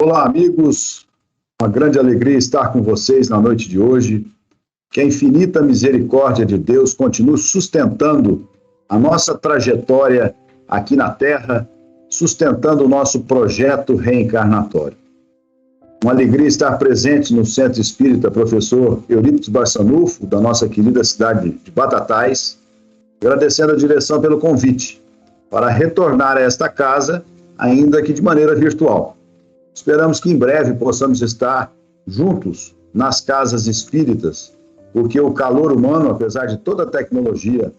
Olá, amigos. Uma grande alegria estar com vocês na noite de hoje. Que a infinita misericórdia de Deus continue sustentando a nossa trajetória aqui na Terra, sustentando o nosso projeto reencarnatório. Uma alegria estar presente no Centro Espírita Professor Eurípides Barçanufo, da nossa querida cidade de Batatais, agradecendo a direção pelo convite para retornar a esta casa, ainda que de maneira virtual. Esperamos que em breve possamos estar juntos nas casas espíritas, porque o calor humano, apesar de toda a tecnologia,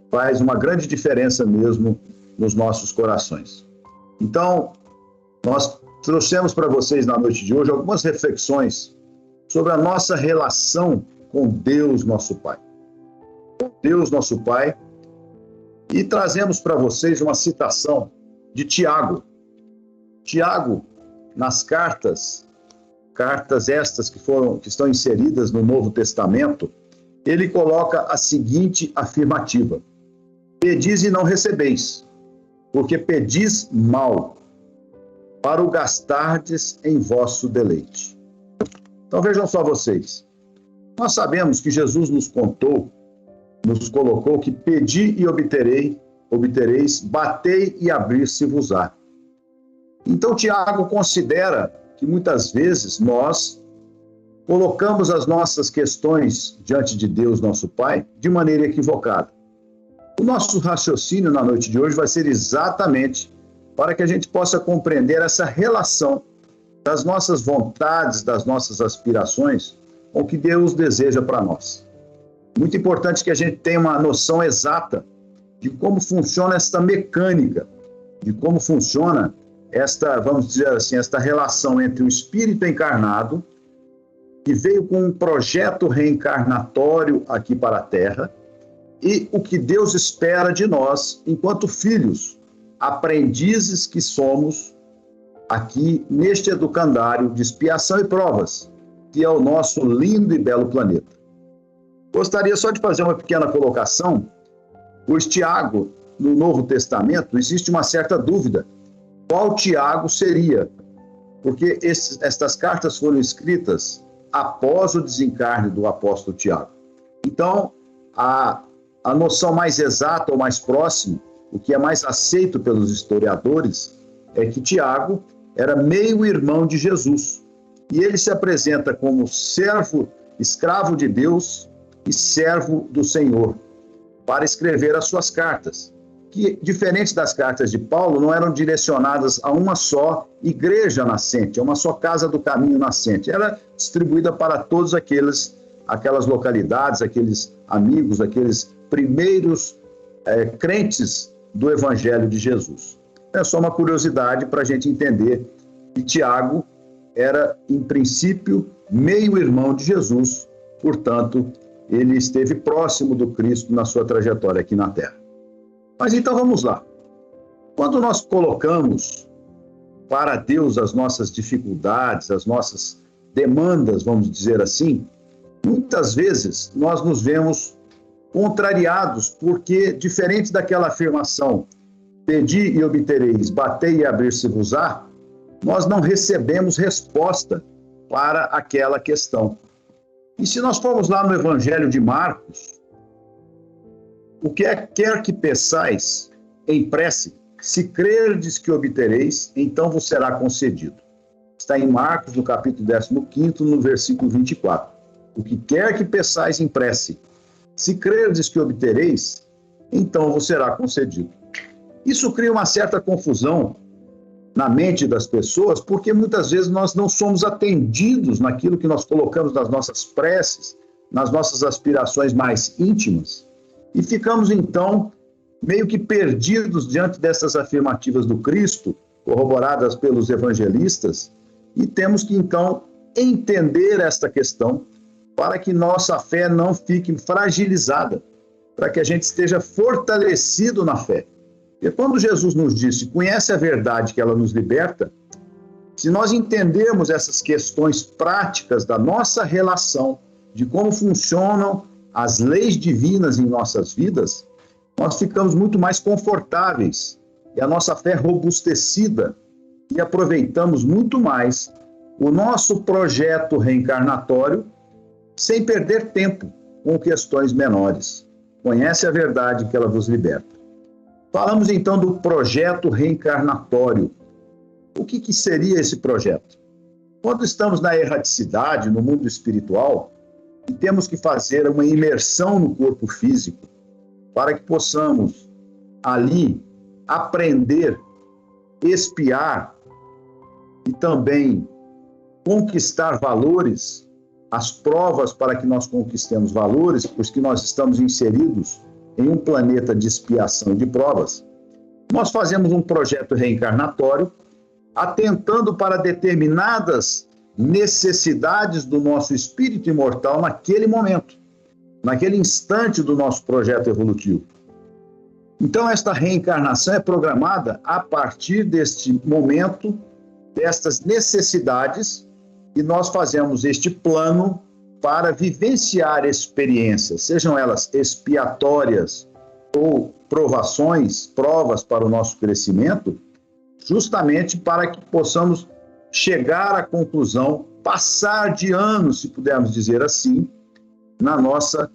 faz uma grande diferença mesmo nos nossos corações. Então, nós trouxemos para vocês na noite de hoje algumas reflexões sobre a nossa relação com Deus, nosso Pai. Com Deus, nosso Pai, e trazemos para vocês uma citação de Tiago. Tiago, nas cartas estas que estão inseridas no Novo Testamento, ele coloca a seguinte afirmativa: pedis e não recebeis, porque pedis mal, para o gastardes em vosso deleite. Então vejam só vocês, nós sabemos que Jesus nos colocou que pedi e obtereis, batei e abrir-se-vos-á. Então Tiago considera que muitas vezes nós colocamos as nossas questões diante de Deus, nosso Pai, de maneira equivocada. O nosso raciocínio na noite de hoje vai ser exatamente para que a gente possa compreender essa relação das nossas vontades, das nossas aspirações, com o que Deus deseja para nós. Muito importante que a gente tenha uma noção exata de como funciona esta mecânica, de como funciona esta, vamos dizer assim, esta relação entre o espírito encarnado, que veio com um projeto reencarnatório aqui para a Terra, e o que Deus espera de nós, enquanto filhos, aprendizes que somos aqui neste educandário de expiação e provas, que é o nosso lindo e belo planeta. Gostaria só de fazer uma pequena colocação. Pois Tiago, no Novo Testamento, existe uma certa dúvida. Qual Tiago seria? Porque estas cartas foram escritas após o desencarne do apóstolo Tiago. Então, a noção mais exata ou mais próxima, o que é mais aceito pelos historiadores, é que Tiago era meio-irmão de Jesus. E ele se apresenta como servo, escravo de Deus e servo do Senhor, para escrever as suas cartas, que, diferente das cartas de Paulo, não eram direcionadas a uma só igreja nascente, a uma só casa do caminho nascente. Era distribuída para todos aquelas localidades, aqueles amigos, aqueles primeiros crentes do Evangelho de Jesus. É só uma curiosidade para a gente entender que Tiago era, em princípio, meio-irmão de Jesus, portanto, ele esteve próximo do Cristo na sua trajetória aqui na Terra. Mas então vamos lá. Quando nós colocamos para Deus as nossas dificuldades, as nossas demandas, vamos dizer assim, muitas vezes nós nos vemos contrariados, porque, diferente daquela afirmação, pedi e obtereis, batei e abrir-se-vos-á, nós não recebemos resposta para aquela questão. E se nós formos lá no Evangelho de Marcos, o que quer que peçais em prece, se crerdes que obtereis, então vos será concedido. Está em Marcos, no capítulo 15, no versículo 24. O que quer que peçais em prece, se crerdes que obtereis, então vos será concedido. Isso cria uma certa confusão na mente das pessoas, porque muitas vezes nós não somos atendidos naquilo que nós colocamos nas nossas preces, nas nossas aspirações mais íntimas, e ficamos então meio que perdidos diante dessas afirmativas do Cristo, corroboradas pelos evangelistas, e temos que então entender esta questão para que nossa fé não fique fragilizada, para que a gente esteja fortalecido na fé. Porque quando Jesus nos disse, conhece a verdade que ela nos liberta, se nós entendermos essas questões práticas da nossa relação, de como funcionam as leis divinas em nossas vidas, nós ficamos muito mais confortáveis e a nossa fé robustecida e aproveitamos muito mais o nosso projeto reencarnatório sem perder tempo com questões menores. Conhece a verdade que ela vos liberta. Falamos então do projeto reencarnatório. O que seria esse projeto? Quando estamos na erraticidade, no mundo espiritual, e temos que fazer uma imersão no corpo físico para que possamos ali aprender, expiar e também conquistar valores, as provas para que nós conquistemos valores, porque nós estamos inseridos em um planeta de expiação de provas, nós fazemos um projeto reencarnatório atentando para determinadas necessidades do nosso espírito imortal naquele momento, naquele instante do nosso projeto evolutivo. Então, esta reencarnação é programada a partir deste momento, destas necessidades, e nós fazemos este plano para vivenciar experiências, sejam elas expiatórias ou provações, provas para o nosso crescimento, justamente para que possamos chegar à conclusão, passar de anos, se pudermos dizer assim, na nossa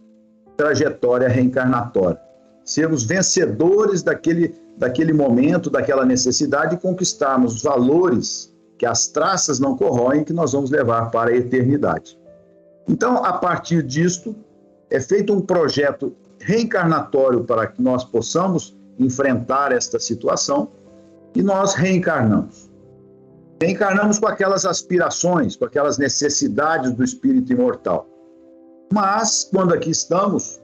trajetória reencarnatória. Sermos vencedores daquele momento, daquela necessidade e conquistarmos os valores que as traças não corroem, que nós vamos levar para a eternidade. Então, a partir disto, é feito um projeto reencarnatório para que nós possamos enfrentar esta situação e nós reencarnamos. Reencarnamos com aquelas aspirações, com aquelas necessidades do espírito imortal. Mas, quando aqui estamos,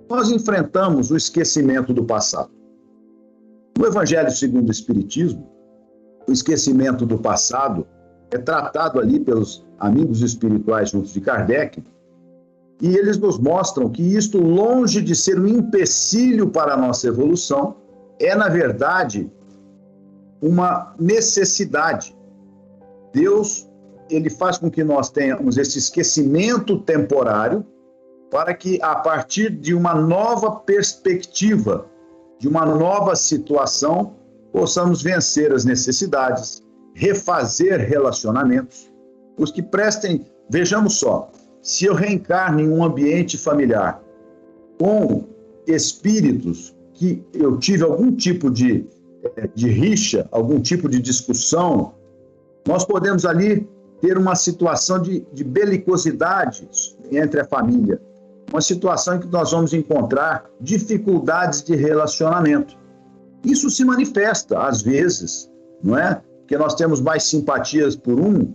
nós enfrentamos o esquecimento do passado. No Evangelho segundo o Espiritismo, o esquecimento do passado é tratado ali pelos amigos espirituais juntos de Kardec, e eles nos mostram que isto, longe de ser um empecilho para a nossa evolução, é, na verdade, uma necessidade. Deus, ele faz com que nós tenhamos esse esquecimento temporário para que, a partir de uma nova perspectiva, de uma nova situação, possamos vencer as necessidades, refazer relacionamentos. Os que prestem, vejamos só, se eu reencarno em um ambiente familiar com espíritos que eu tive algum tipo de rixa, algum tipo de discussão, nós podemos ali ter uma situação de belicosidade entre a família, uma situação em que nós vamos encontrar dificuldades de relacionamento. Isso se manifesta, às vezes, não é? Porque nós temos mais simpatias por um,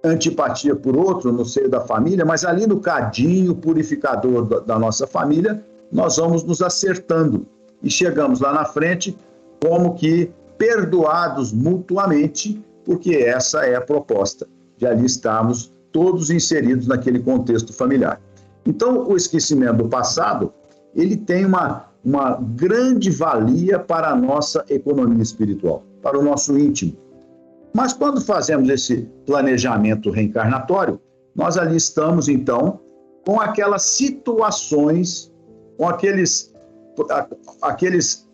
antipatia por outro no seio da família, mas ali no cadinho purificador da nossa família, nós vamos nos acertando e chegamos lá na frente como que perdoados mutuamente, porque essa é a proposta, de ali estarmos todos inseridos naquele contexto familiar. Então, o esquecimento do passado, ele tem uma grande valia para a nossa economia espiritual, para o nosso íntimo. Mas quando fazemos esse planejamento reencarnatório, nós ali estamos, então, com aquelas situações, com aqueles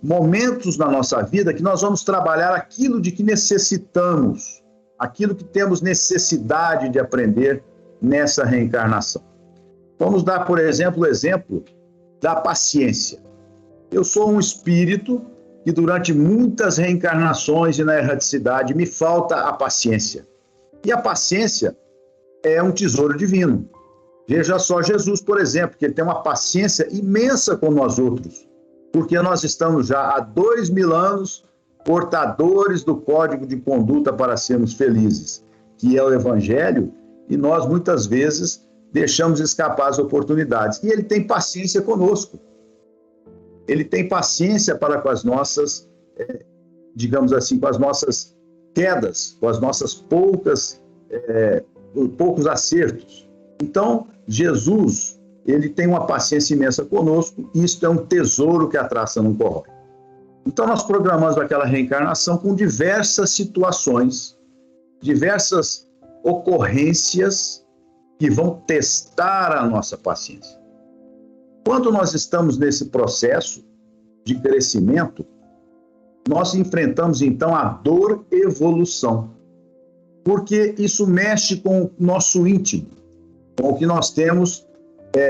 momentos na nossa vida que nós vamos trabalhar aquilo de que necessitamos, aquilo que temos necessidade de aprender nessa reencarnação. Vamos dar, por exemplo, o exemplo da paciência. Eu sou um espírito que durante muitas reencarnações e na erraticidade me falta a paciência. E a paciência é um tesouro divino. Veja só Jesus, por exemplo, que ele tem uma paciência imensa com nós outros, porque nós estamos já há 2000 anos portadores do código de conduta para sermos felizes, que é o Evangelho, e nós muitas vezes deixamos escapar as oportunidades. E ele tem paciência conosco. Ele tem paciência para com as nossas, digamos assim, com as nossas quedas, com as nossas poucos acertos. Então, Jesus, ele tem uma paciência imensa conosco, e isso é um tesouro que a traça não corrói. Então, nós programamos aquela reencarnação com diversas situações, diversas ocorrências que vão testar a nossa paciência. Quando nós estamos nesse processo de crescimento, nós enfrentamos então a dor-evolução, porque isso mexe com o nosso íntimo, com o que nós temos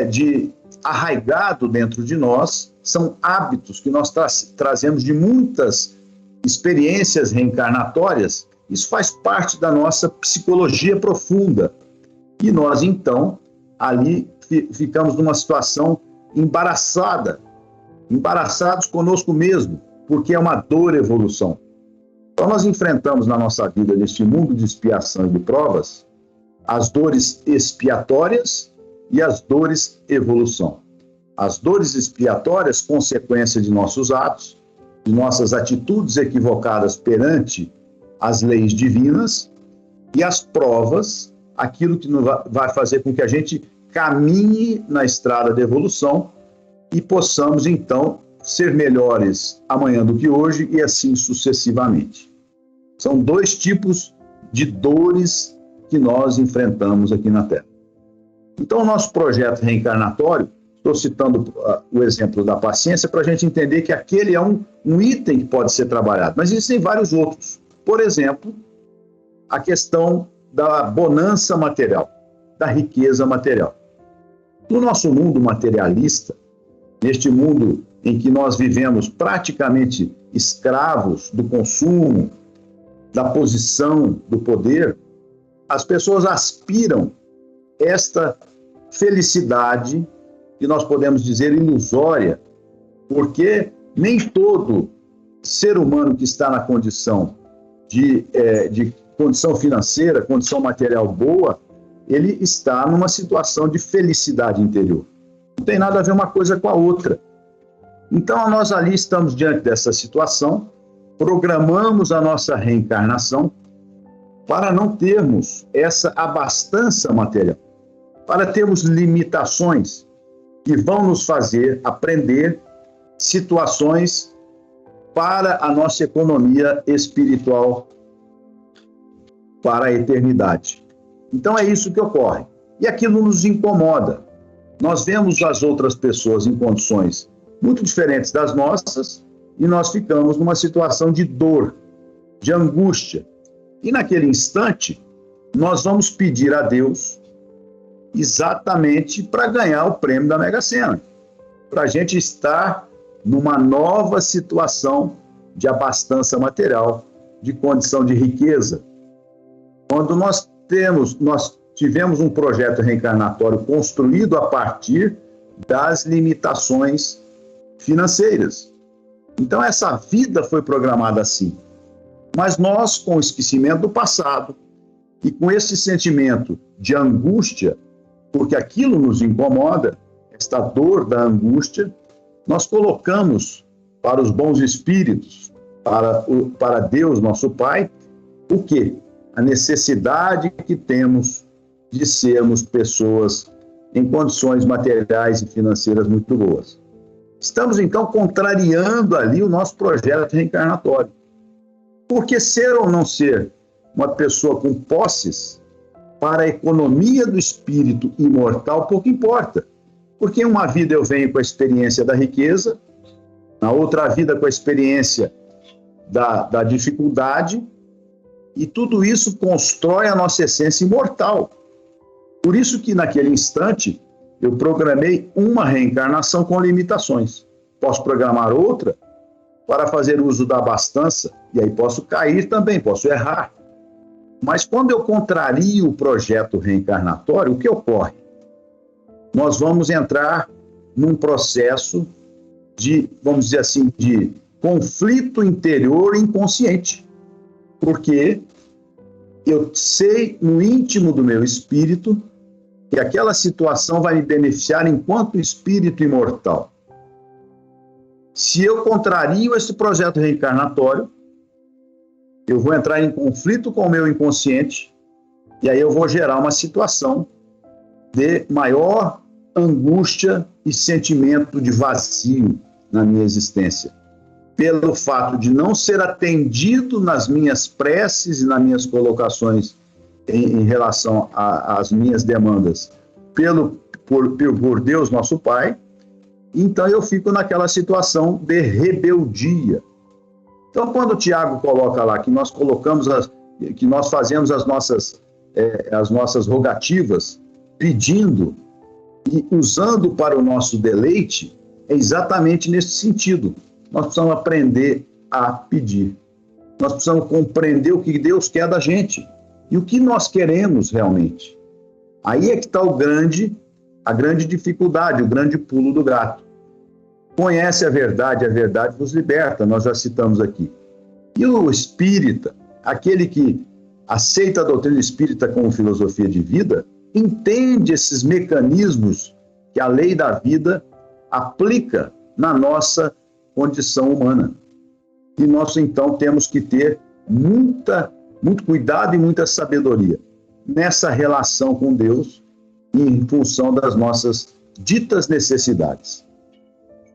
de arraigado dentro de nós, são hábitos que nós trazemos de muitas experiências reencarnatórias. Isso faz parte da nossa psicologia profunda. E nós, então, ali ficamos numa situação embaraçados conosco mesmo, porque é uma dor-evolução. Então, nós enfrentamos na nossa vida, neste mundo de expiação e de provas, as dores expiatórias e as dores evolução. As dores expiatórias, consequência de nossos atos, de nossas atitudes equivocadas perante as leis divinas, e as provas, aquilo que vai fazer com que a gente caminhe na estrada da evolução e possamos, então, ser melhores amanhã do que hoje e assim sucessivamente. São dois tipos de dores que nós enfrentamos aqui na Terra. Então, o nosso projeto reencarnatório, estou citando o exemplo da paciência para a gente entender que aquele é um item que pode ser trabalhado, mas existem vários outros. Por exemplo, a questão da bonança material, da riqueza material. No nosso mundo materialista, neste mundo em que nós vivemos praticamente escravos do consumo, da posição, do poder, as pessoas aspiram esta felicidade, que nós podemos dizer ilusória, porque nem todo ser humano que está na condição de condição financeira, condição material boa, ele está numa situação de felicidade interior. Não tem nada a ver uma coisa com a outra. Então, nós ali estamos diante dessa situação, programamos a nossa reencarnação para não termos essa abastança material, para termos limitações que vão nos fazer aprender situações para a nossa economia espiritual para a eternidade. Então é isso que ocorre. E aquilo nos incomoda. Nós vemos as outras pessoas em condições muito diferentes das nossas e nós ficamos numa situação de dor, de angústia. E naquele instante, nós vamos pedir a Deus exatamente para ganhar o prêmio da Mega Sena, para a gente estar numa nova situação de abastança material, de condição de riqueza. Quando nós tivemos um projeto reencarnatório construído a partir das limitações financeiras. Então, essa vida foi programada assim. Mas nós, com o esquecimento do passado e com esse sentimento de angústia, porque aquilo nos incomoda, esta dor da angústia, nós colocamos para os bons espíritos, para Deus, nosso Pai, o quê? A necessidade que temos de sermos pessoas em condições materiais e financeiras muito boas. Estamos, então, contrariando ali o nosso projeto reencarnatório. Porque ser ou não ser uma pessoa com posses, para a economia do espírito imortal, pouco importa. Porque em uma vida eu venho com a experiência da riqueza, na outra vida com a experiência da dificuldade, e tudo isso constrói a nossa essência imortal. Por isso que naquele instante eu programei uma reencarnação com limitações. Posso programar outra para fazer uso da abastança, e aí posso cair também, posso errar. Mas quando eu contrario o projeto reencarnatório, o que ocorre? Nós vamos entrar num processo de, vamos dizer assim, de conflito interior inconsciente. Porque eu sei no íntimo do meu espírito que aquela situação vai me beneficiar enquanto espírito imortal. Se eu contrario esse projeto reencarnatório, eu vou entrar em conflito com o meu inconsciente e aí eu vou gerar uma situação de maior angústia e sentimento de vazio na minha existência. Pelo fato de não ser atendido nas minhas preces e nas minhas colocações em relação às minhas demandas por Deus, nosso Pai, então eu fico naquela situação de rebeldia. Então, quando o Tiago coloca lá que nós que nós fazemos as nossas rogativas, pedindo e usando para o nosso deleite, é exatamente nesse sentido. Nós precisamos aprender a pedir. Nós precisamos compreender o que Deus quer da gente e o que nós queremos realmente. Aí é que está a grande dificuldade, o grande pulo do gato. Conhece a verdade vos liberta, nós já citamos aqui. E o espírita, aquele que aceita a doutrina espírita como filosofia de vida, entende esses mecanismos que a lei da vida aplica na nossa condição humana. E nós, então, temos que ter muito cuidado e muita sabedoria nessa relação com Deus em função das nossas ditas necessidades.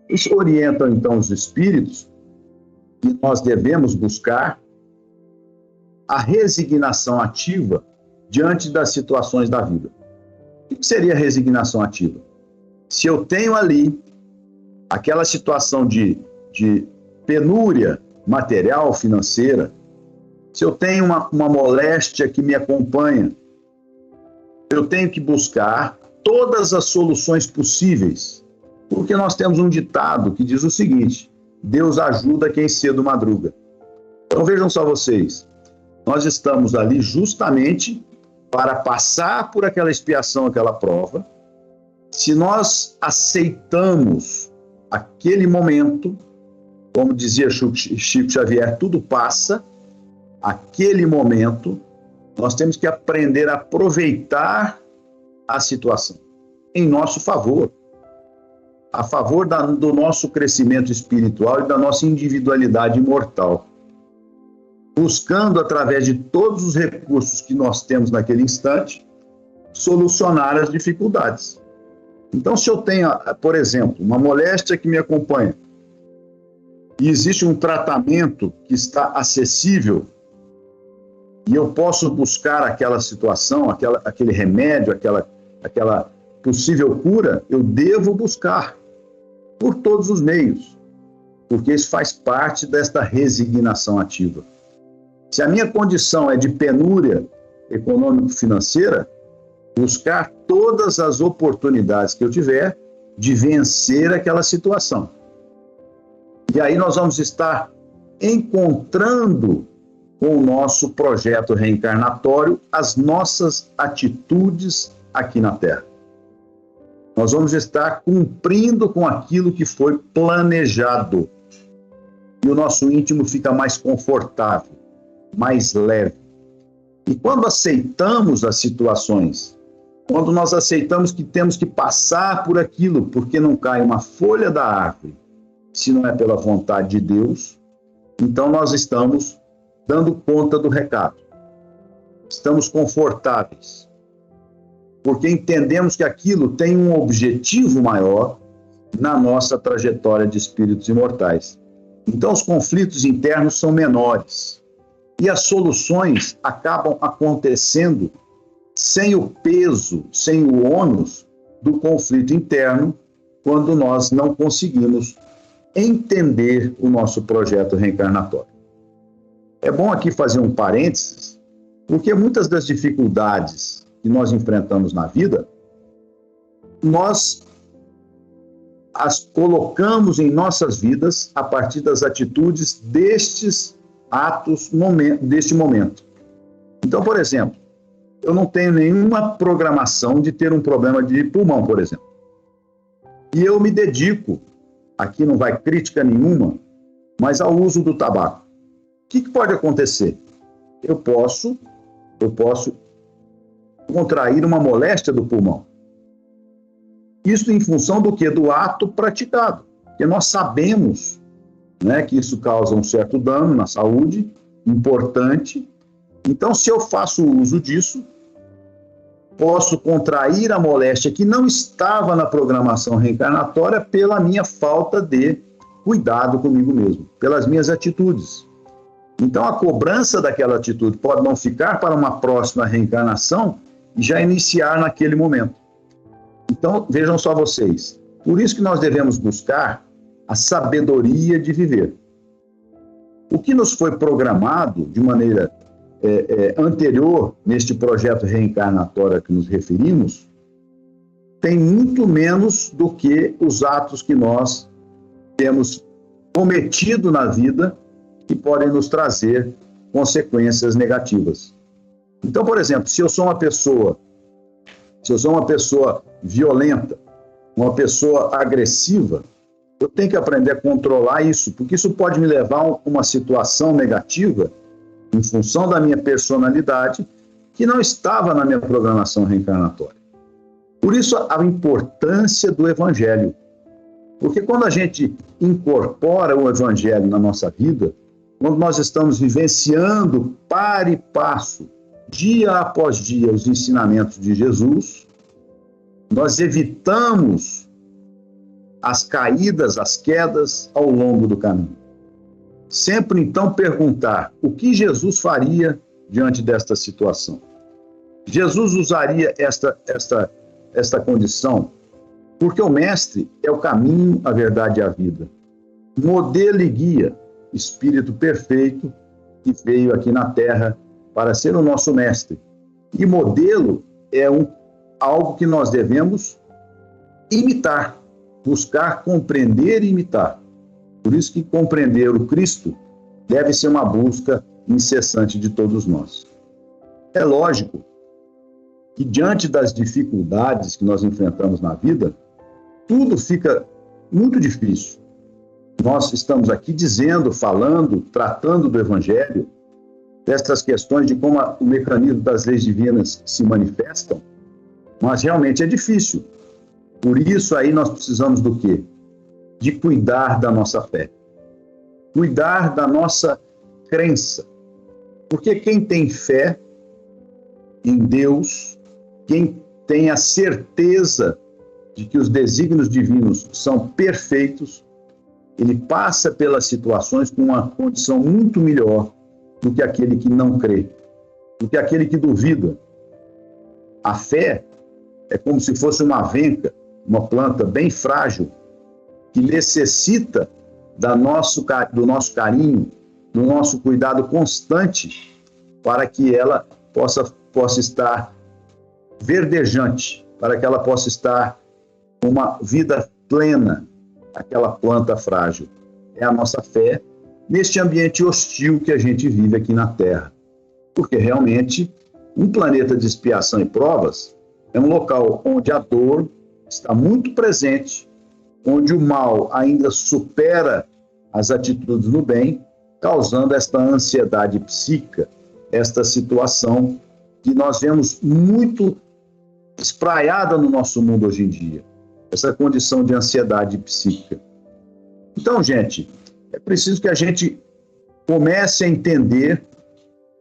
Isso orienta, então, os espíritos que nós devemos buscar a resignação ativa diante das situações da vida. O que seria resignação ativa? Se eu tenho ali aquela situação de penúria material, financeira, se eu tenho uma moléstia que me acompanha, eu tenho que buscar todas as soluções possíveis, porque nós temos um ditado que diz o seguinte: Deus ajuda quem cedo madruga. Então vejam só vocês, nós estamos ali justamente para passar por aquela expiação, aquela prova. Se nós aceitamos aquele momento, como dizia Chico Xavier, tudo passa, aquele momento, nós temos que aprender a aproveitar a situação em nosso favor, a favor do nosso crescimento espiritual e da nossa individualidade imortal, buscando, através de todos os recursos que nós temos naquele instante, solucionar as dificuldades. Então, se eu tenho, por exemplo, uma moléstia que me acompanha, e existe um tratamento que está acessível, e eu posso buscar aquela situação, aquele remédio, aquela possível cura, eu devo buscar por todos os meios, porque isso faz parte desta resignação ativa. Se a minha condição é de penúria econômico-financeira, buscar todas as oportunidades que eu tiver de vencer aquela situação. E aí nós vamos estar encontrando com o nosso projeto reencarnatório as nossas atitudes aqui na Terra. Nós vamos estar cumprindo com aquilo que foi planejado. E o nosso íntimo fica mais confortável, mais leve. E quando aceitamos as situações, quando nós aceitamos que temos que passar por aquilo, porque não cai uma folha da árvore, se não é pela vontade de Deus, então nós estamos dando conta do recado. Estamos confortáveis, porque entendemos que aquilo tem um objetivo maior na nossa trajetória de espíritos imortais. Então os conflitos internos são menores e as soluções acabam acontecendo sem o peso, sem o ônus do conflito interno, quando nós não conseguimos entender o nosso projeto reencarnatório. É bom aqui fazer um parênteses, porque muitas das dificuldades que nós enfrentamos na vida, nós as colocamos em nossas vidas a partir das atitudes destes atos, deste momento. Então, por exemplo, eu não tenho nenhuma programação de ter um problema de pulmão, por exemplo. E eu me dedico, aqui não vai crítica nenhuma, mas ao uso do tabaco. O que pode acontecer? Eu posso contrair uma moléstia do pulmão. Isso em função do quê? Do ato praticado. Porque nós sabemos, né, que isso causa um certo dano na saúde, importante. Então, se eu faço uso disso, posso contrair a moléstia que não estava na programação reencarnatória pela minha falta de cuidado comigo mesmo, pelas minhas atitudes. Então, a cobrança daquela atitude pode não ficar para uma próxima reencarnação e já iniciar naquele momento. Então, vejam só vocês, por isso que nós devemos buscar a sabedoria de viver. O que nos foi programado de maneira anterior, neste projeto reencarnatório a que nos referimos, tem muito menos do que os atos que nós temos cometido na vida que podem nos trazer consequências negativas. Então, por exemplo, se eu sou uma pessoa violenta, uma pessoa agressiva, eu tenho que aprender a controlar isso, porque isso pode me levar a uma situação negativa em função da minha personalidade que não estava na minha programação reencarnatória. Por isso, a importância do Evangelho. Porque quando a gente incorpora o Evangelho na nossa vida, quando nós estamos vivenciando par e passo, dia após dia, os ensinamentos de Jesus, nós evitamos as caídas, as quedas ao longo do caminho. Sempre, então, perguntar o que Jesus faria diante desta situação. Jesus usaria esta condição porque o Mestre é o caminho, a verdade e a vida. Modelo e guia, Espírito perfeito que veio aqui na Terra para ser o nosso Mestre. E modelo é algo que nós devemos imitar, buscar compreender e imitar. Por isso que compreender o Cristo deve ser uma busca incessante de todos nós. É lógico que diante das dificuldades que nós enfrentamos na vida, tudo fica muito difícil. Nós estamos aqui dizendo, falando, tratando do Evangelho, dessas questões de como o mecanismo das leis divinas se manifestam, mas realmente é difícil. Por isso aí nós precisamos do quê? De cuidar da nossa fé. Cuidar da nossa crença. Porque quem tem fé em Deus, quem tem a certeza de que os desígnios divinos são perfeitos, ele passa pelas situações com uma condição muito melhor do que aquele que não crê, do que aquele que duvida. A fé é como se fosse uma avenca, uma planta bem frágil, que necessita do nosso carinho, do nosso cuidado constante, para que ela possa estar verdejante, para que ela possa estar com uma vida plena, aquela planta frágil. É a nossa fé neste ambiente hostil que a gente vive aqui na Terra. Porque realmente um planeta de expiação e provas é um local onde a dor está muito presente, onde o mal ainda supera as atitudes do bem, causando esta ansiedade psíquica, esta situação que nós vemos muito espraiada no nosso mundo hoje em dia, essa condição de ansiedade psíquica. Então, gente, é preciso que a gente comece a entender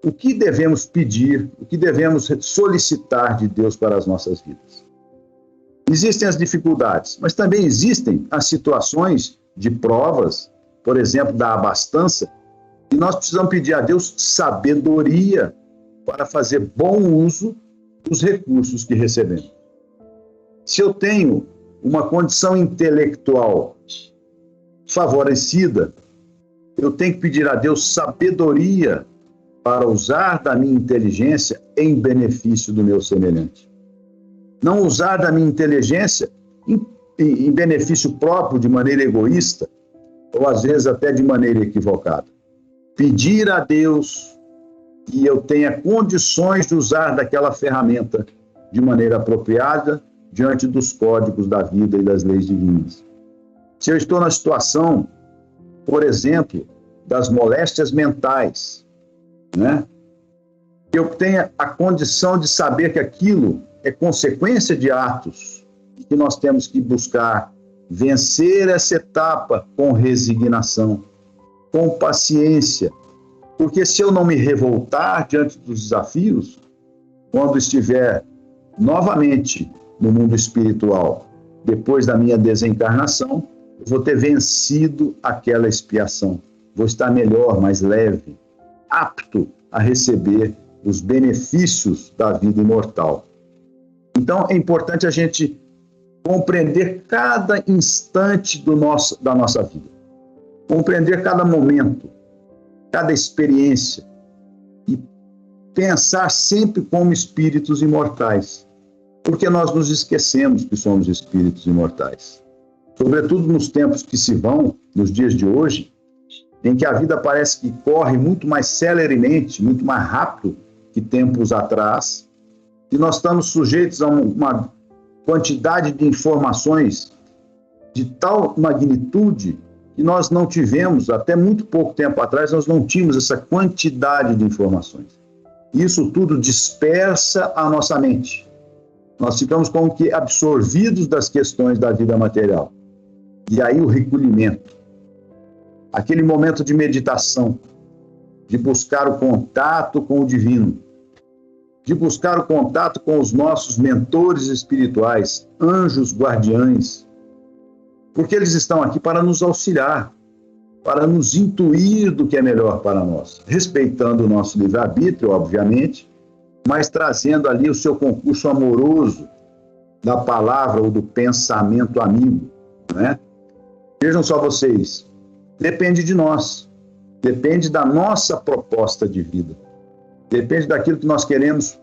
o que devemos pedir, o que devemos solicitar de Deus para as nossas vidas. Existem as dificuldades, mas também existem as situações de provas, por exemplo, da abastança, e nós precisamos pedir a Deus sabedoria para fazer bom uso dos recursos que recebemos. Se eu tenho uma condição intelectual favorecida, eu tenho que pedir a Deus sabedoria para usar da minha inteligência em benefício do meu semelhante. Não usar da minha inteligência em benefício próprio, de maneira egoísta, ou às vezes até de maneira equivocada. Pedir a Deus que eu tenha condições de usar daquela ferramenta de maneira apropriada diante dos códigos da vida e das leis divinas. Se eu estou na situação, por exemplo, das moléstias mentais, né? Que eu tenha a condição de saber que aquilo é consequência de atos e que nós temos que buscar vencer essa etapa com resignação, com paciência, porque se eu não me revoltar diante dos desafios, quando estiver novamente no mundo espiritual, depois da minha desencarnação, eu vou ter vencido aquela expiação, vou estar melhor, mais leve, apto a receber os benefícios da vida imortal. Então, é importante a gente compreender cada instante da nossa vida, compreender cada momento, cada experiência e pensar sempre como espíritos imortais, porque nós nos esquecemos que somos espíritos imortais. Sobretudo nos tempos que se vão, nos dias de hoje, em que a vida parece que corre muito mais celeremente, muito mais rápido que tempos atrás, e nós estamos sujeitos a uma quantidade de informações de tal magnitude que nós não tivemos, até muito pouco tempo atrás, nós não tínhamos essa quantidade de informações. Isso tudo dispersa a nossa mente. Nós ficamos como que absorvidos das questões da vida material. E aí o recolhimento, aquele momento de meditação, de buscar o contato com o divino, de buscar o contato com os nossos mentores espirituais, anjos guardiães, porque eles estão aqui para nos auxiliar, para nos intuir do que é melhor para nós, respeitando o nosso livre-arbítrio, obviamente, mas trazendo ali o seu concurso amoroso da palavra ou do pensamento amigo, né? Vejam só vocês, depende de nós, depende da nossa proposta de vida, depende daquilo que nós queremos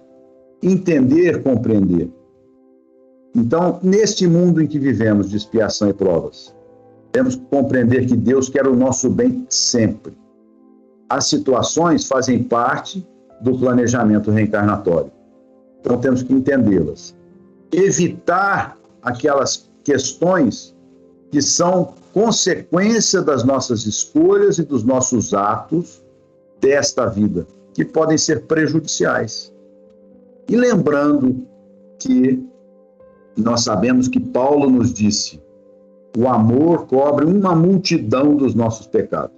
entender, compreender. Então, neste mundo em que vivemos de expiação e provas, temos que compreender que Deus quer o nosso bem sempre. As situações fazem parte do planejamento reencarnatório. Então, temos que entendê-las. Evitar aquelas questões que são consequência das nossas escolhas e dos nossos atos desta vida, que podem ser prejudiciais. E lembrando que nós sabemos que Paulo nos disse: o amor cobre uma multidão dos nossos pecados.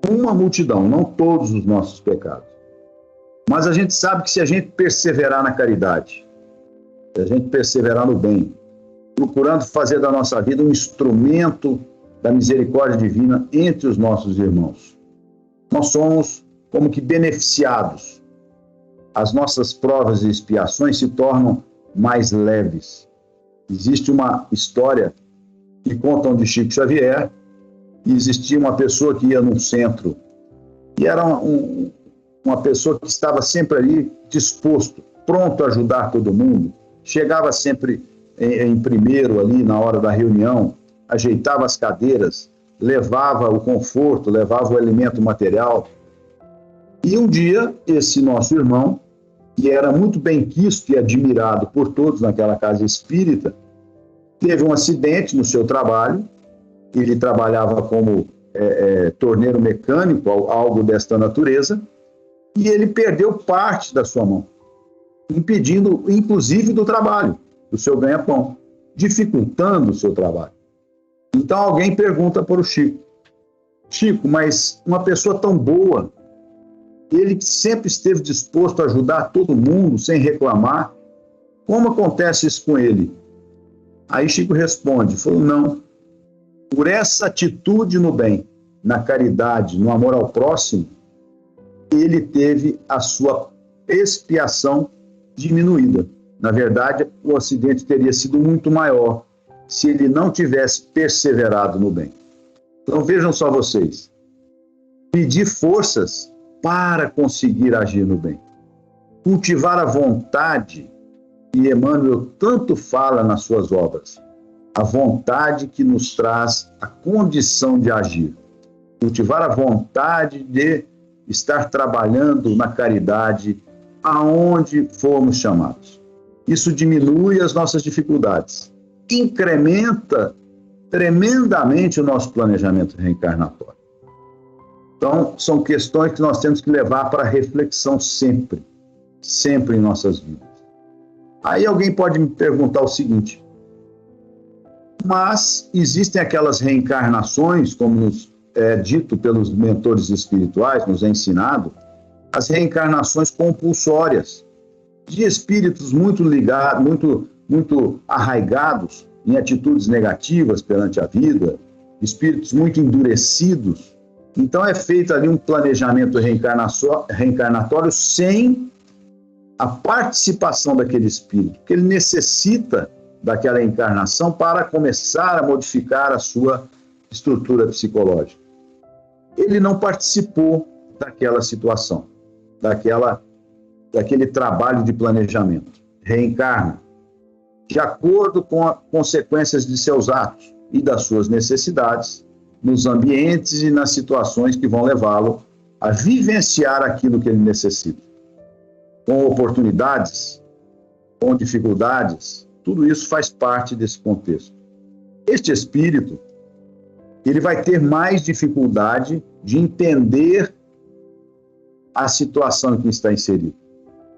Uma multidão, não todos os nossos pecados. Mas a gente sabe que se a gente perseverar na caridade, se a gente perseverar no bem, procurando fazer da nossa vida um instrumento da misericórdia divina entre os nossos irmãos, nós somos como que beneficiados. As nossas provas e expiações se tornam mais leves. Existe uma história que contam de Chico Xavier, e existia uma pessoa que ia num centro, e era uma pessoa que estava sempre ali disposto, pronto a ajudar todo mundo, chegava sempre em primeiro ali na hora da reunião, ajeitava as cadeiras, levava o conforto, levava o alimento material. E um dia, esse nosso irmão, que era muito bem quisto e admirado por todos naquela casa espírita, teve um acidente no seu trabalho. Ele trabalhava como torneiro mecânico, algo desta natureza, e ele perdeu parte da sua mão, impedindo, inclusive, do trabalho, do seu ganha-pão, dificultando o seu trabalho. Então alguém pergunta para o Chico: Chico, mas uma pessoa tão boa, ele que sempre esteve disposto a ajudar todo mundo sem reclamar, como acontece isso com ele? Aí Chico responde, falou: não, por essa atitude no bem, na caridade, no amor ao próximo, ele teve a sua expiação diminuída. Na verdade, o acidente teria sido muito maior se ele não tivesse perseverado no bem. Então vejam só vocês, pedir forças para conseguir agir no bem, cultivar a vontade, que Emmanuel tanto fala nas suas obras, a vontade que nos traz a condição de agir, cultivar a vontade de estar trabalhando na caridade aonde formos chamados. Isso diminui as nossas dificuldades, incrementa tremendamente o nosso planejamento reencarnatório. Então, são questões que nós temos que levar para reflexão sempre, sempre em nossas vidas. Aí alguém pode me perguntar o seguinte: mas existem aquelas reencarnações, como nos é dito pelos mentores espirituais, nos é ensinado, as reencarnações compulsórias, de espíritos muito ligados, muito arraigados em atitudes negativas perante a vida, espíritos muito endurecidos. Então é feito ali um planejamento reencarnatório sem a participação daquele espírito, porque ele necessita daquela encarnação para começar a modificar a sua estrutura psicológica. ele não participou daquela situação, daquele trabalho de planejamento. Reencarna de acordo com as consequências de seus atos e das suas necessidades, nos ambientes e nas situações que vão levá-lo a vivenciar aquilo que ele necessita. Com oportunidades, com dificuldades, tudo isso faz parte desse contexto. Este espírito, ele vai ter mais dificuldade de entender a situação em que está inserido,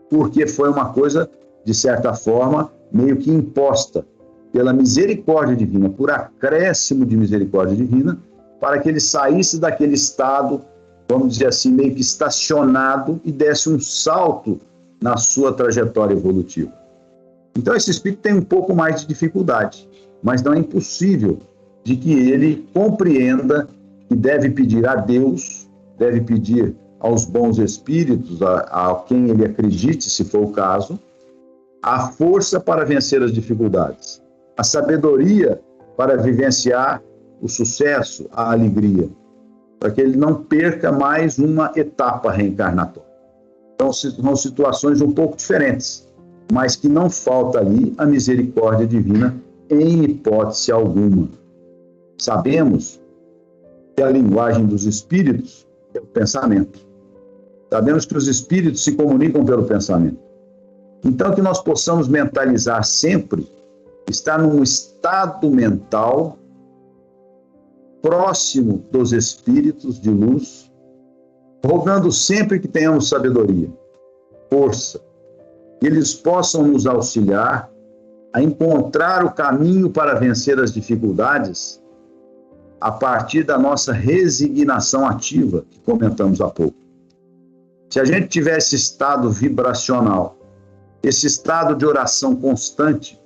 porque foi uma coisa, de certa forma, meio que imposta pela misericórdia divina, por acréscimo de misericórdia divina, para que ele saísse daquele estado, vamos dizer assim, meio que estacionado e desse um salto na sua trajetória evolutiva. Então, esse espírito tem um pouco mais de dificuldade, mas não é impossível de que ele compreenda que deve pedir a Deus, deve pedir aos bons espíritos, a quem ele acredite, se for o caso, a força para vencer as dificuldades, a sabedoria para vivenciar o sucesso, a alegria, para que ele não perca mais uma etapa reencarnatória. Então, são situações um pouco diferentes, mas que não falta ali a misericórdia divina em hipótese alguma. Sabemos que a linguagem dos espíritos é o pensamento. Sabemos que os espíritos se comunicam pelo pensamento. Então, que nós possamos mentalizar sempre, estar num estado mental próximo dos espíritos de luz, rogando sempre que tenhamos sabedoria, força, que eles possam nos auxiliar a encontrar o caminho para vencer as dificuldades a partir da nossa resignação ativa, que comentamos há pouco. Se a gente tiver esse estado vibracional, esse estado de oração constante,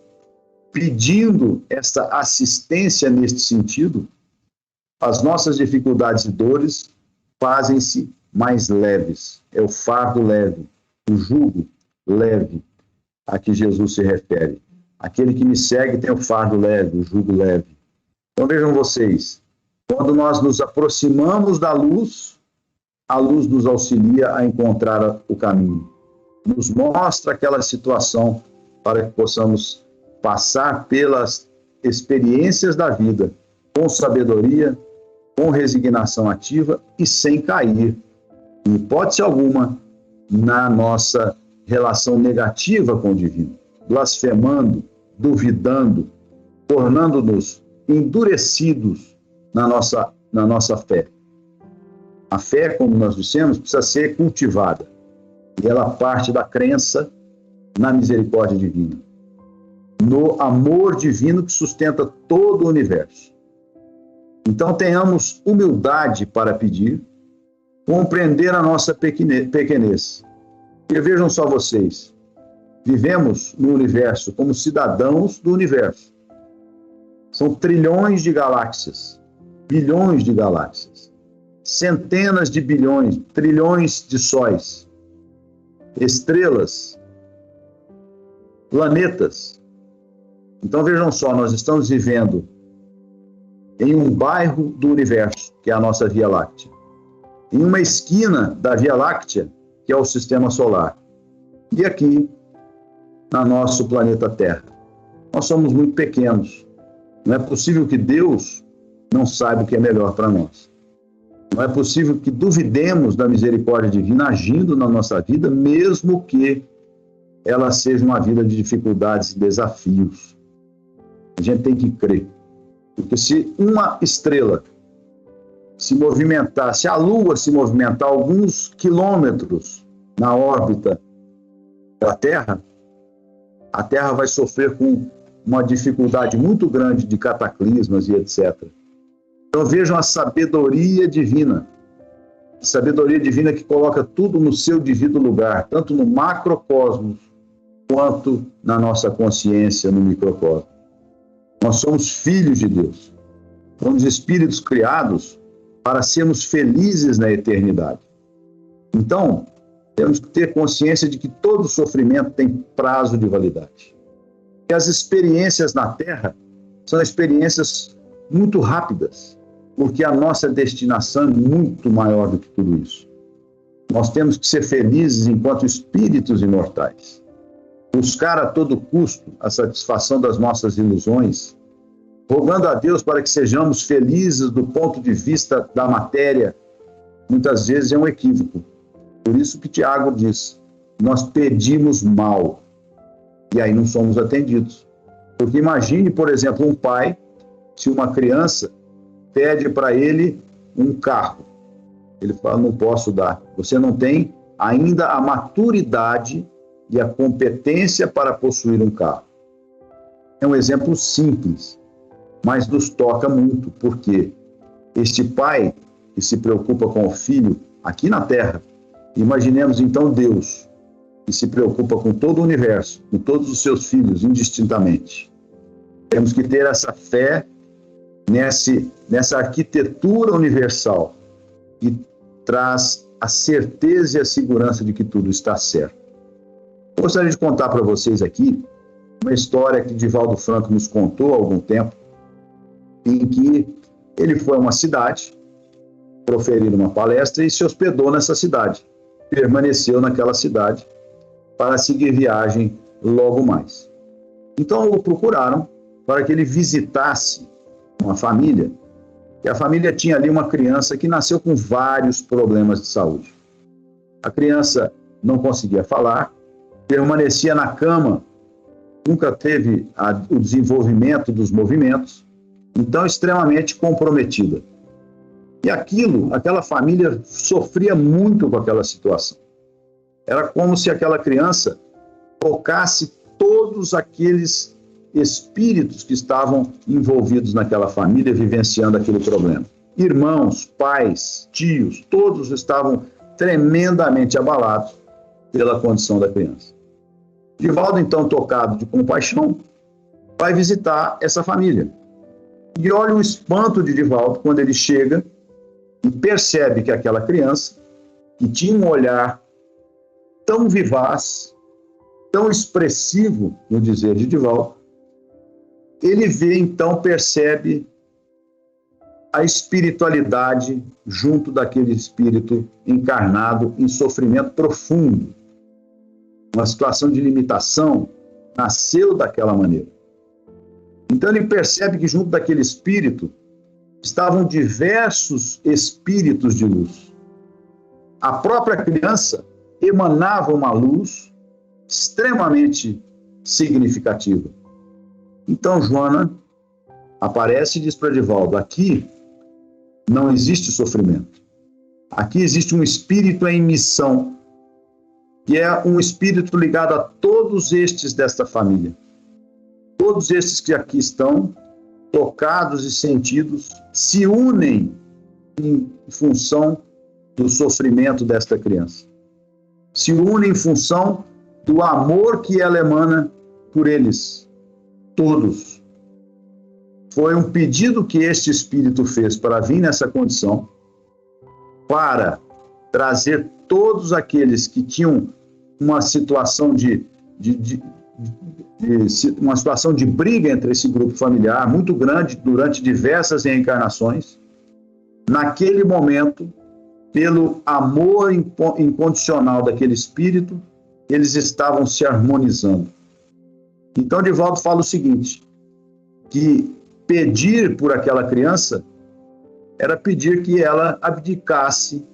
pedindo essa assistência neste sentido, as nossas dificuldades e dores fazem-se mais leves. É o fardo leve, o jugo leve a que Jesus se refere. Aquele que me segue tem o fardo leve, o jugo leve. Então vejam vocês, quando nós nos aproximamos da luz, a luz nos auxilia a encontrar o caminho. Nos mostra aquela situação para que possamos passar pelas experiências da vida com sabedoria, com resignação ativa e sem cair, em hipótese alguma, na nossa relação negativa com o divino, blasfemando, duvidando, tornando-nos endurecidos na nossa fé. A fé, como nós dissemos, precisa ser cultivada. E ela parte da crença na misericórdia divina, no amor divino que sustenta todo o universo. Então, tenhamos humildade para pedir, compreender a nossa pequenez. Porque vejam só vocês, vivemos no universo como cidadãos do universo. São trilhões de galáxias, bilhões de galáxias, centenas de bilhões, trilhões de sóis, estrelas, planetas. Então vejam só, nós estamos vivendo em um bairro do universo, que é a nossa Via Láctea, em uma esquina da Via Láctea, que é o Sistema Solar, e aqui, no nosso planeta Terra. Nós somos muito pequenos. Não é possível que Deus não saiba o que é melhor para nós. Não é possível que duvidemos da misericórdia divina agindo na nossa vida, mesmo que ela seja uma vida de dificuldades e desafios. A gente tem que crer. Porque se uma estrela se movimentar, se a Lua se movimentar alguns quilômetros na órbita da Terra, a Terra vai sofrer com uma dificuldade muito grande de cataclismas e etc. Então vejam a sabedoria divina que coloca tudo no seu devido lugar, tanto no macrocosmos quanto na nossa consciência no microcosmos. Nós somos filhos de Deus. Somos espíritos criados para sermos felizes na eternidade. Então, temos que ter consciência de que todo sofrimento tem prazo de validade. E as experiências na Terra são experiências muito rápidas. porque a nossa destinação é muito maior do que tudo isso. Nós temos que ser felizes enquanto espíritos imortais. Buscar a todo custo a satisfação das nossas ilusões, rogando a Deus para que sejamos felizes do ponto de vista da matéria, muitas vezes é um equívoco. Por isso que Tiago diz, nós pedimos mal, e aí não somos atendidos. Porque imagine, por exemplo, um pai, se uma criança pede para ele um carro, ele fala, não posso dar. Você não tem ainda a maturidade e a competência para possuir um carro. É um exemplo simples, mas nos toca muito, porque este pai que se preocupa com o filho aqui na Terra, imaginemos então Deus, que se preocupa com todo o universo, com todos os seus filhos, indistintamente. Temos que ter essa fé nessa arquitetura universal que traz a certeza e a segurança de que tudo está certo. Gostaria de contar para vocês aqui uma história que Divaldo Franco nos contou há algum tempo, em que ele foi a uma cidade proferir uma palestra e se hospedou nessa cidade. Permaneceu naquela cidade para seguir viagem logo mais. Então o procuraram para que ele visitasse uma família, e a família tinha ali uma criança que nasceu com vários problemas de saúde. A criança não conseguia falar, permanecia na cama, nunca teve o desenvolvimento dos movimentos, então extremamente comprometida. E aquela família sofria muito com aquela situação. Era como se aquela criança tocasse todos aqueles espíritos que estavam envolvidos naquela família, vivenciando aquele problema. Irmãos, pais, tios, todos estavam tremendamente abalados pela condição da criança. Divaldo, então, tocado de compaixão, vai visitar essa família. E olha o espanto de Divaldo quando ele chega e percebe que aquela criança, que tinha um olhar tão vivaz, tão expressivo, no dizer de Divaldo, ele vê, então, percebe a espiritualidade junto daquele espírito encarnado em sofrimento profundo. Uma situação de limitação nasceu daquela maneira. Então ele percebe que junto daquele espírito estavam diversos espíritos de luz. A própria criança emanava uma luz extremamente significativa. Então Joana aparece e diz para Divaldo, aqui não existe sofrimento. Aqui existe um espírito em missão, que é um espírito ligado a todos estes desta família. Todos estes que aqui estão, tocados e sentidos, se unem em função do sofrimento desta criança. Se unem em função do amor que ela emana por eles. Todos. Foi um pedido que este espírito fez para vir nessa condição, para trazer todos aqueles que tinham uma situação uma situação de briga entre esse grupo familiar muito grande durante diversas reencarnações. Naquele momento, pelo amor incondicional daquele espírito, eles estavam se harmonizando. Então, Divaldo fala o seguinte, que pedir por aquela criança era pedir que ela abdicasse,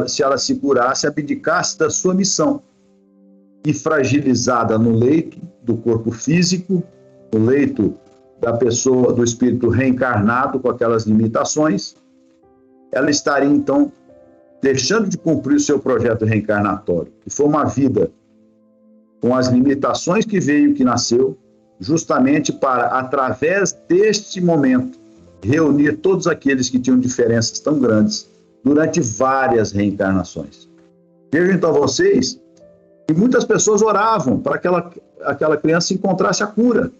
se ela se curasse, abdicasse da sua missão. E fragilizada no leito do corpo físico, no leito da pessoa, do espírito reencarnado com aquelas limitações, ela estaria, então, deixando de cumprir o seu projeto reencarnatório, que foi uma vida com as limitações que veio, que nasceu, justamente para, através deste momento, reunir todos aqueles que tinham diferenças tão grandes durante várias reencarnações. Vejam então vocês que muitas pessoas oravam para que aquela criança encontrasse a cura,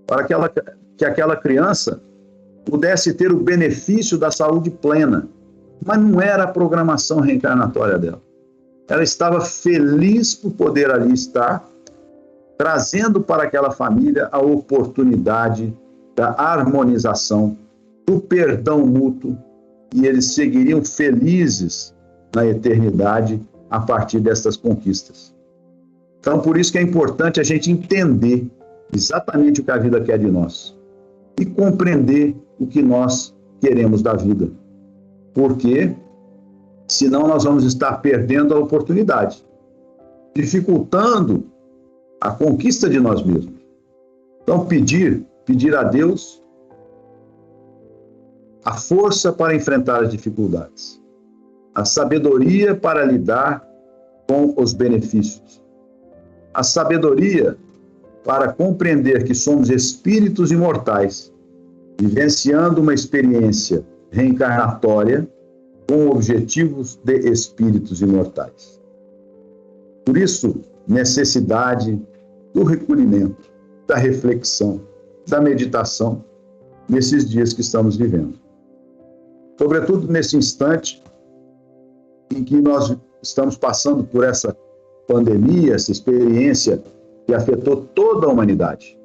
para que aquela criança pudesse ter o benefício da saúde plena, mas não era a programação reencarnatória dela. Ela estava feliz por poder ali estar, trazendo para aquela família a oportunidade da harmonização do perdão mútuo, e eles seguiriam felizes na eternidade a partir destas conquistas. Então, por isso que é importante a gente entender exatamente o que a vida quer de nós e compreender o que nós queremos da vida. Porque senão nós vamos estar perdendo a oportunidade, dificultando a conquista de nós mesmos. Então, pedir a Deus a força para enfrentar as dificuldades, a sabedoria para lidar com os benefícios, a sabedoria para compreender que somos espíritos imortais, vivenciando uma experiência reencarnatória com objetivos de espíritos imortais. Por isso, necessidade do recolhimento, da reflexão, da meditação nesses dias que estamos vivendo. Sobretudo nesse instante em que nós estamos passando por essa pandemia, essa experiência que afetou toda a humanidade.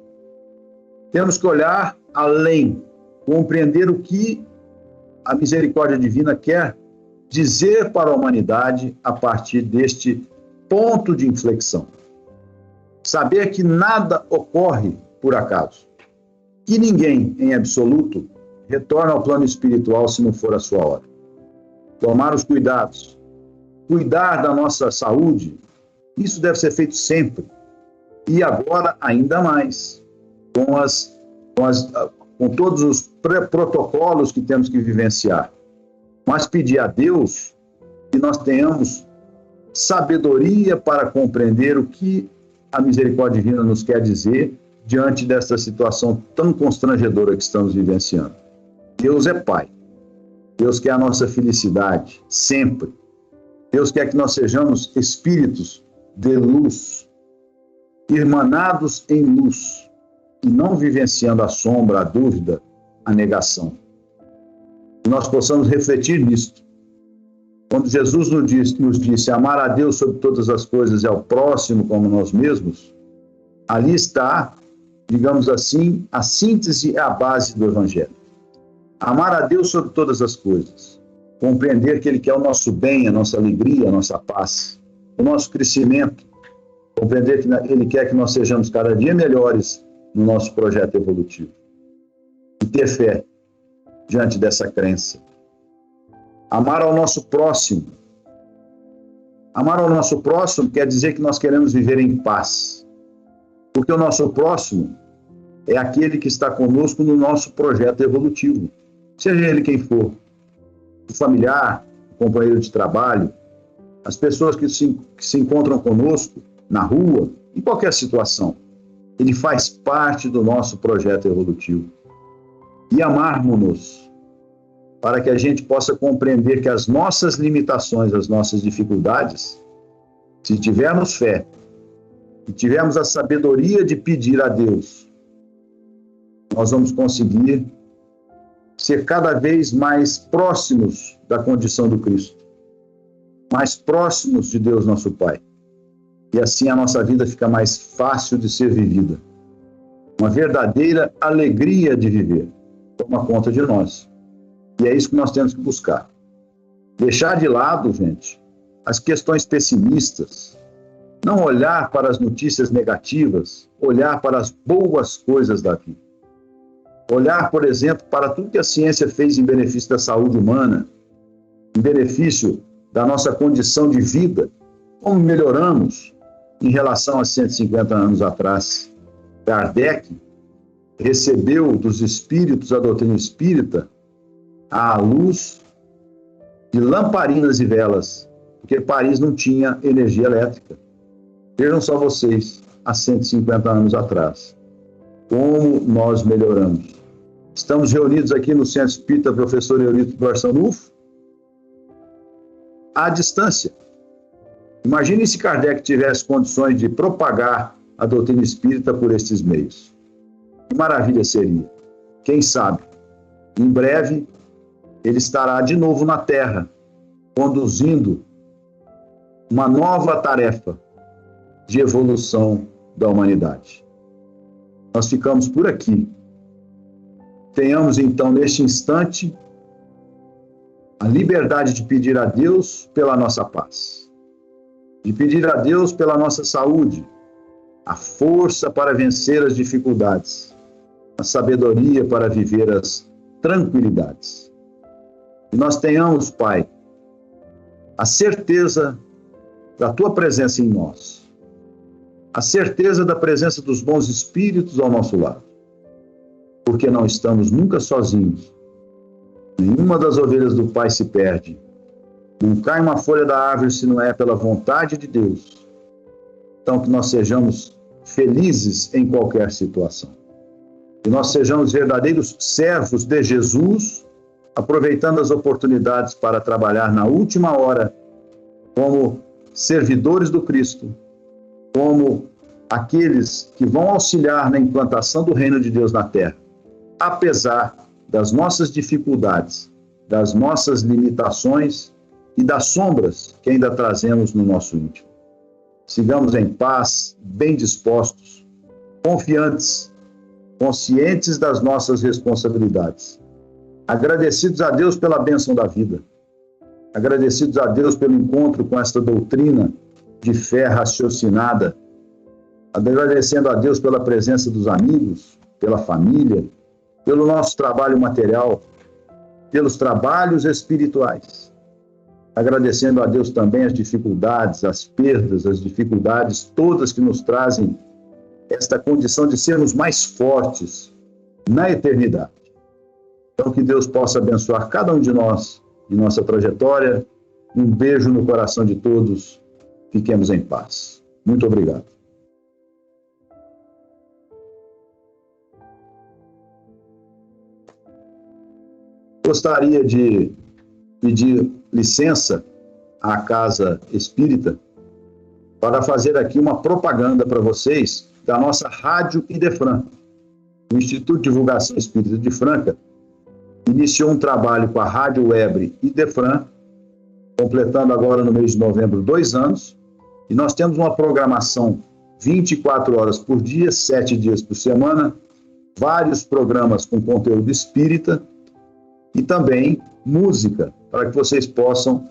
Temos que olhar além, compreender o que a misericórdia divina quer dizer para a humanidade a partir deste ponto de inflexão. Saber que nada ocorre por acaso, que ninguém, em absoluto, retorna ao plano espiritual se não for a sua hora. Tomar os cuidados, cuidar da nossa saúde, isso deve ser feito sempre. E agora, ainda mais, com todos os protocolos que temos que vivenciar. Mas pedir a Deus que nós tenhamos sabedoria para compreender o que a misericórdia divina nos quer dizer diante dessa situação tão constrangedora que estamos vivenciando. Deus é Pai. Deus quer a nossa felicidade, sempre. Deus quer que nós sejamos espíritos de luz, irmanados em luz, e não vivenciando a sombra, a dúvida, a negação. Que nós possamos refletir nisto. Quando Jesus nos disse amar a Deus sobre todas as coisas e ao próximo como nós mesmos, ali está, digamos assim, a síntese e a base do Evangelho. Amar a Deus sobre todas as coisas. Compreender que Ele quer o nosso bem, a nossa alegria, a nossa paz, o nosso crescimento. Compreender que Ele quer que nós sejamos cada dia melhores no nosso projeto evolutivo. E ter fé diante dessa crença. Amar ao nosso próximo. Amar ao nosso próximo quer dizer que nós queremos viver em paz. Porque o nosso próximo é aquele que está conosco no nosso projeto evolutivo. Seja ele quem for. O familiar, o companheiro de trabalho, as pessoas que se encontram conosco na rua, em qualquer situação. Ele faz parte do nosso projeto evolutivo. E amarmos-nos para que a gente possa compreender que as nossas limitações, as nossas dificuldades, se tivermos fé e tivermos a sabedoria de pedir a Deus, nós vamos conseguir ser cada vez mais próximos da condição do Cristo, mais próximos de Deus nosso Pai. E assim a nossa vida fica mais fácil de ser vivida. Uma verdadeira alegria de viver toma conta de nós. E é isso que nós temos que buscar. Deixar de lado, gente, as questões pessimistas. Não olhar para as notícias negativas, olhar para as boas coisas da vida. Olhar, por exemplo, para tudo que a ciência fez em benefício da saúde humana, em benefício da nossa condição de vida, como melhoramos em relação a 150 anos atrás. Kardec recebeu dos espíritos a doutrina espírita à luz de lamparinas e velas, porque Paris não tinha energia elétrica. Vejam só vocês, há 150 anos atrás, como nós melhoramos. Estamos reunidos aqui no Centro Espírita Professor Eurito Barçanufo, à distância. Imagine se Kardec tivesse condições de propagar a doutrina espírita por estes meios. Que maravilha seria. Quem sabe, em breve, ele estará de novo na Terra, conduzindo uma nova tarefa de evolução da humanidade. Nós ficamos por aqui, tenhamos então neste instante a liberdade de pedir a Deus pela nossa paz, de pedir a Deus pela nossa saúde, a força para vencer as dificuldades, a sabedoria para viver as tranquilidades. E nós tenhamos, Pai, a certeza da Tua presença em nós, a certeza da presença dos bons espíritos ao nosso lado, porque não estamos nunca sozinhos. Nenhuma das ovelhas do Pai se perde. Não cai uma folha da árvore se não é pela vontade de Deus. Então, que nós sejamos felizes em qualquer situação. Que nós sejamos verdadeiros servos de Jesus, aproveitando as oportunidades para trabalhar na última hora como servidores do Cristo, como aqueles que vão auxiliar na implantação do reino de Deus na terra, apesar das nossas dificuldades, das nossas limitações e das sombras que ainda trazemos no nosso íntimo. Sigamos em paz, bem dispostos, confiantes, conscientes das nossas responsabilidades, agradecidos a Deus pela bênção da vida, agradecidos a Deus pelo encontro com esta doutrina de fé raciocinada, agradecendo a Deus pela presença dos amigos, pela família, pelo nosso trabalho material, pelos trabalhos espirituais. Agradecendo a Deus também as dificuldades, as perdas, as dificuldades todas que nos trazem esta condição de sermos mais fortes na eternidade. Então, que Deus possa abençoar cada um de nós em nossa trajetória. Um beijo no coração de todos. Fiquemos em paz. Muito obrigado. Gostaria de pedir licença à Casa Espírita para fazer aqui uma propaganda para vocês da nossa Rádio Idefran. O Instituto de Divulgação Espírita de Franca iniciou um trabalho com a Rádio Web Idefran, completando agora no mês de novembro 2 anos, e nós temos uma programação 24 horas por dia, 7 dias por semana, vários programas com conteúdo espírita, e também música, para que vocês possam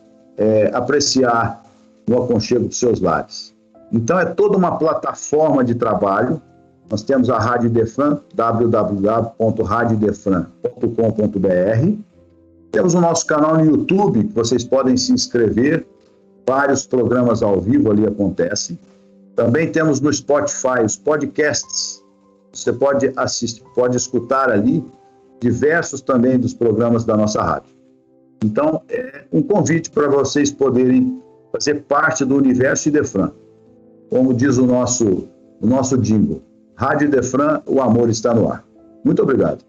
apreciar no aconchego dos seus lares. Então, é toda uma plataforma de trabalho. Nós temos a Rádio Idefran, www.radioidefran.com.br. Temos o nosso canal no YouTube, que vocês podem se inscrever. Vários programas ao vivo ali acontecem. Também temos no Spotify os podcasts. Você pode assistir, pode escutar ali diversos também dos programas da nossa rádio. Então, é um convite para vocês poderem fazer parte do universo Idefran. Como diz o nosso jingle, Rádio Idefran, o amor está no ar. Muito obrigado.